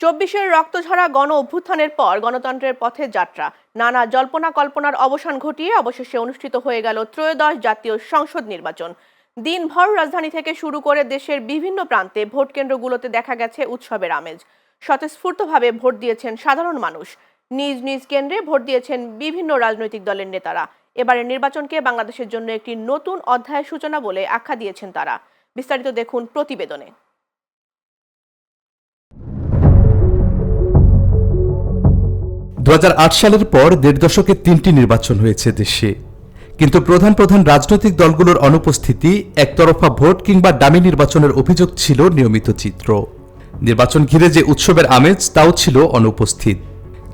চব্বিশের রক্তঝরা গণ অভ্যুত্থানের পর গণতন্ত্রের পথে যাত্রা নানা জল্পনা কল্পনার অবসান ঘটিয়ে অবশেষে অনুষ্ঠিত হয়ে গেল ত্রয়োদশ জাতীয় সংসদ নির্বাচন। দিনভর রাজধানী থেকে শুরু করে দেশের বিভিন্ন প্রান্তে ভোট কেন্দ্রগুলোতে দেখা গেছে উৎসবের আমেজ। স্বতঃস্ফূর্তভাবে ভোট দিয়েছেন সাধারণ মানুষ, নিজ নিজ কেন্দ্রে ভোট দিয়েছেন বিভিন্ন রাজনৈতিক দলের নেতারা। এবারের নির্বাচনকে বাংলাদেশের জন্য একটি নতুন অধ্যায়ের সূচনা বলে আখ্যা দিয়েছেন তারা। বিস্তারিত দেখুন প্রতিবেদনে। 2008 সালের পর দেড় দশকে 3টি নির্বাচন হয়েছে দেশে, কিন্তু প্রধান রাজনৈতিক দলগুলোর অনুপস্থিতি, একতরফা ভোট কিংবা ডামি নির্বাচনের অভিযোগ ছিল নিয়মিত চিত্র। নির্বাচন ঘিরে যে উৎসবের আমেজ তাও ছিল অনুপস্থিত।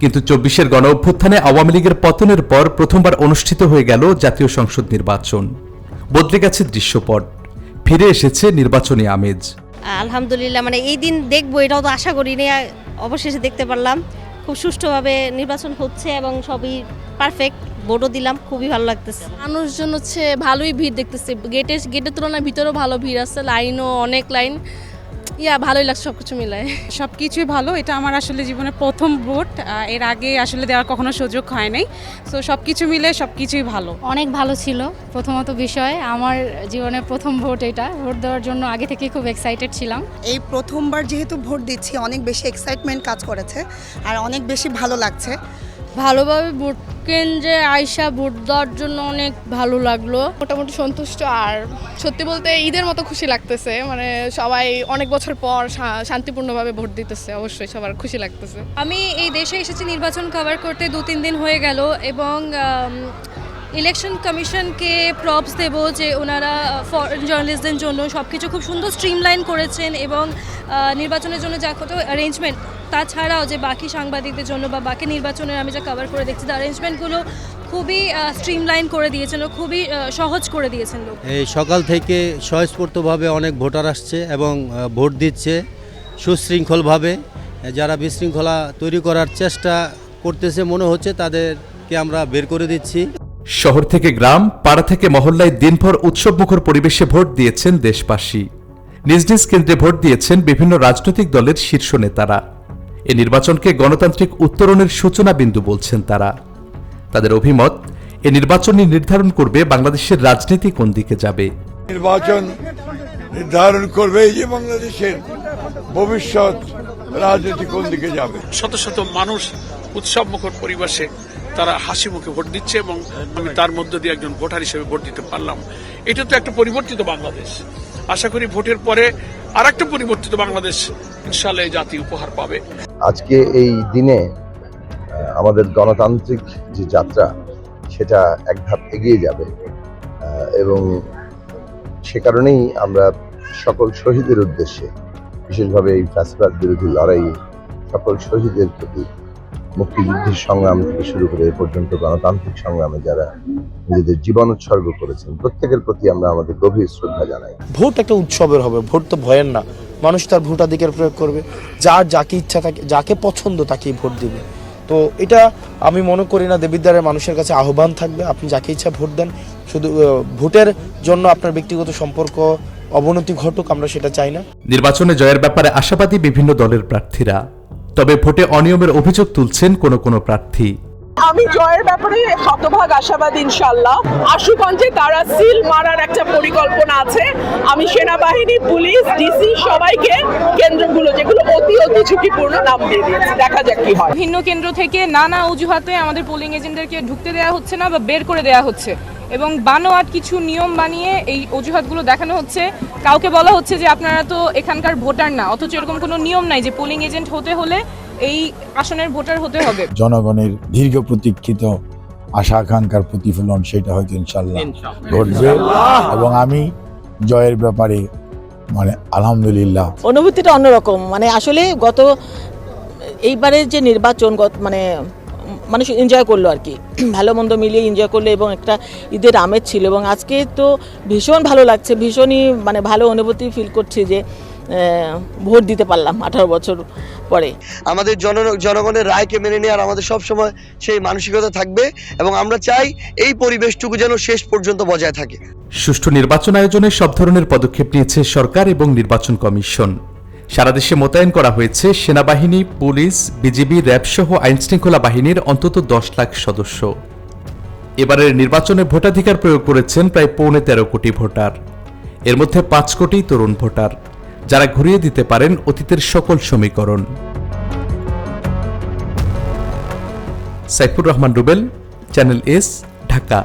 কিন্তু 24-এর গণ অভ্যুত্থানে আওয়ামী লীগের পতনের পর প্রথমবার অনুষ্ঠিত হয়ে গেল জাতীয় সংসদ নির্বাচন। বদলে গেছে দৃশ্যপট, ফিরে এসেছে নির্বাচনী আমেজ। আলহামদুলিল্লাহ, এই দিন দেখবো এটাও তো আশা করিনি, অবশেষে দেখতে পারলাম। খুব সুষ্ঠুভাবে নির্বাচন হচ্ছে এবং সবই পারফেক্ট, ভোটও দিলাম, খুবই ভালো লাগতেছে। মানুষজন ভালোই ভিড় দেখতেছে, গেটের তুলনায় ভিতরেও ভালো ভিড় আছে, লাইনও অনেক লাইন, ভালোই লাগছে সবকিছু মিলায়। সবকিছুই ভালো। এটা আমার আসলে জীবনের প্রথম ভোট, এর আগে আসলে দেওয়ার কখনো সুযোগ হয় নাই। সো সবকিছু মিলে সবকিছুই ভালো, অনেক ভালো ছিল। প্রথমত বিষয়, আমার জীবনের প্রথম ভোট, এটা ভোট দেওয়ার জন্য আগে থেকে খুব এক্সাইটেড ছিলাম। এই প্রথমবার যেহেতু ভোট দিচ্ছি, অনেক বেশি এক্সাইটমেন্ট কাজ করেছে আর অনেক বেশি ভালো লাগছে। ভালোভাবে ভোট কেন্দ্রে আয়সা ভোট দেওয়ার জন্য অনেক ভালো লাগলো, মোটামুটি সন্তুষ্ট। আর সত্যি বলতে ঈদের মতো খুশি লাগতেছে, সবাই অনেক বছর পর শান্তিপূর্ণভাবে ভোট দিতেছে, অবশ্যই সবার খুশি লাগতেছে। আমি এই দেশে এসেছি নির্বাচন কভার করতে 2-3 দিন হয়ে গেল, এবং ইলেকশন কমিশনকে প্রপস দেব যে ওনারা ফরেন জার্নালিস্টদের জন্য সব কিছু খুব সুন্দর স্ট্রিমলাইন করেছেন, এবং নির্বাচনের জন্য যা কত অ্যারেঞ্জমেন্ট, তাছাড়াও যে বাকি সাংবাদিকদের জন্য বা বাকি নির্বাচনের আমি যা কভার করে দেখছি, অ্যারেঞ্জমেন্টগুলো খুবই স্ট্রিমলাইন করে দিয়েছেন, খুবই সহজ করে দিয়েছেন। এই সকাল থেকে স্বয়ংস্ফূর্তভাবে অনেক ভোটার আসছে এবং ভোট দিচ্ছে সুশৃঙ্খলভাবে। যারা বিশৃঙ্খলা তৈরি করার চেষ্টা করতেছে মনে হচ্ছে তাদেরকে আমরা বের করে দিচ্ছি। শহর থেকে গ্রাম, পাড়া থেকে মহল্লায় দিনভর উৎসবমুখর পরিবেশে ভোট দিয়েছেন দেশবাসী। নিজ নিজ কেন্দ্রে ভোট দিয়েছেন বিভিন্ন রাজনৈতিক দলের শীর্ষ নেতারা। এ নির্বাচনকে গণতান্ত্রিক উত্তরণের সূচনা বিন্দু বলছেন তারা। তাদের অভিমত, এ নির্বাচনই নির্ধারণ করবে বাংলাদেশের রাজনীতি কোন দিকে যাবে। নির্বাচন নির্ধারণ করবে যে বাংলাদেশের ভবিষ্যৎ রাজনীতি কোন দিকে যাবে। শত শত মানুষ উৎসবমুখর পরিবেশে তারা হাসি মুখে ভোট দিচ্ছে, এবং আমি তার মধ্য দিয়ে একজন ভোটার হিসেবে ভোট দিতে পারলাম। এটা তো একটা পরিবর্তিত বাংলাদেশ। আশা করি ভোটের পরে আর একটা পরিবর্তিত বাংলাদেশ ইনশাআল্লাহ এই জাতি উপহার পাবে। আজকে এই দিনে আমাদের গণতান্ত্রিক যে যাত্রা, সেটা এক ধাপ এগিয়ে যাবে, এবং সে কারণেই আমরা সকল শহীদের উদ্দেশ্যে, বিশেষভাবে এই ফ্যাসিবাদ বিরোধী লড়াইয়ে সকল শহীদের প্রতি, মুক্তিযুদ্ধের সংগ্রাম থেকে শুরু করে এ পর্যন্ত গণতান্ত্রিক সংগ্রামে যারা নিজেদের জীবন উৎসর্গ করেছেন, প্রত্যেকের প্রতি আমরা আমাদের গভীর শ্রদ্ধা জানাই। ভোট একটা উৎসবের হবে, ভোট তো ভয়ের না। মানুষ তার ভোটাধিকার প্রয়োগ করবে, যাকে ইচ্ছা থাকে, যাকে পছন্দ তাকেই ভোট দিবে। তো এটা আমি মনে করি না দেবিদ্বারের মানুষের কাছে আহ্বান থাকবে, আপনি যাকে ইচ্ছা ভোট দেন। শুধু ভোটের জন্য আপনার ব্যক্তিগত সম্পর্ক অবনতি ঘটুক, আমরা সেটা চাই না। নির্বাচনে জয়ের ব্যাপারে আশাবাদী বিভিন্ন দলের প্রার্থীরা, তবে ভোটে অনিয়মের অভিযোগ তুলছেন কোনো প্রার্থী। আমি জয়ের ব্যাপারে শতভাগ আশাবাদী, ইনশাল্লাহ। আশুগঞ্জে তারা সিল মারার একটা পরিকল্পনা আছে। আমি সেনাবাহিনী, পুলিশ, ডিসি সবাইকে কেন্দ্রগুলো যেগুলো অতি ঝুঁকিপূর্ণ নাম দিয়ে দিয়েছি, দেখা যাক কি হয়। ভিন্ন কেন্দ্র থেকে নানা অজুহাতে আমাদের পোলিং এজেন্টদেরকে ঢুকতে দেওয়া হচ্ছে না বা বের করে দেওয়া হচ্ছে, এবং বানোয়াট কিছু নিয়ম বানিয়ে এই অজুহাতগুলো দেখানো হচ্ছে। কাউকে বলা হচ্ছে যে আপনারা তো এখানকার ভোটার না, অথচ এরকম কোনো নিয়ম নাই যে পোলিং এজেন্ট হতে হলে এই আসনের ভোটার হতে হবে। জনগণের দীর্ঘ প্রতীক্ষিত আশা আকাঙ্ক্ষার প্রতিফলন, সেটা হয়তো ইনশাল্লাহ ঘটবে, এবং আমি জয়ের ব্যাপারে আলহামদুলিল্লাহ। অনুভূতিটা অন্যরকম। আসলে এইবারের যে নির্বাচন, মানুষ এনজয় করলো আর কি, ভালো মন্দ মিলিয়ে এনজয় করলো, এবং একটা ঈদের আমেজ ছিল। এবং আজকে তো ভীষণ ভালো লাগছে, ভীষণই ভালো অনুভূতি ফিল করছি যে ভোট দিতে পারলাম 18 বছর পরে। আমাদের জনগণের রায়কে মেনে নেওয়ার আমাদের সবসময় সেই মানসিকতা থাকবে, এবং আমরা চাই এই পরিবেশটুকু যেন শেষ পর্যন্ত বজায় থাকে। সুষ্ঠু নির্বাচন আয়োজনে সব ধরনের পদক্ষেপ নিয়েছে সরকার এবং নির্বাচন কমিশন। সারা দেশে মোতায়েন করা হয়েছে সেনাবাহিনী, পুলিশ, বিজিবি, র্যাব সহ আইনশৃঙ্খলা বাহিনীর অন্তত 10 লাখ সদস্য। এবারের নির্বাচনে ভোটাধিকার প্রয়োগ করেছেন প্রায় 13.25 কোটি ভোটার। এর মধ্যে 5 কোটি তরুণ ভোটার, যারা ঘুরিয়ে দিতে পারেন অতীতের সকল সমীকরণ। Saifur Rahman Rubel, channel S, Dhaka.